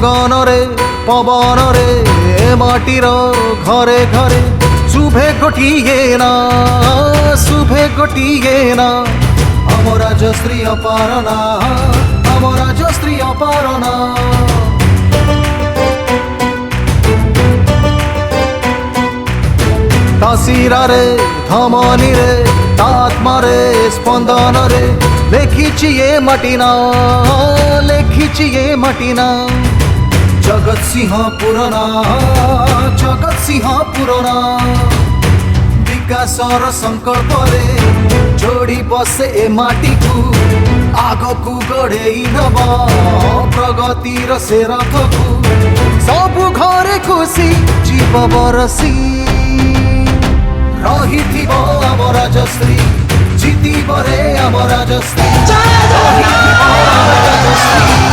गगन रे पवन रे माटीर घरे घरे शुभे गोटिए ना शुभे गोटिए ना आम राजश्री अपारना आम राजश्री अपारना तासीरा रे धमनी रे तात्मा रे स्पंदन रे लेखिछि ये माटीना लेखिछि ये माटीना जगत सिंह पुराना जगत सिंह पुराना विकासर संकल्प रे जोड़ी बसे ए माटी को आग को गढ़ेई नब प्रगतिर से रथ को सबु घरे खुशी जीव बरसी रही आम राजश्री जीती बरे आम राजश्री रही आम राजश्री।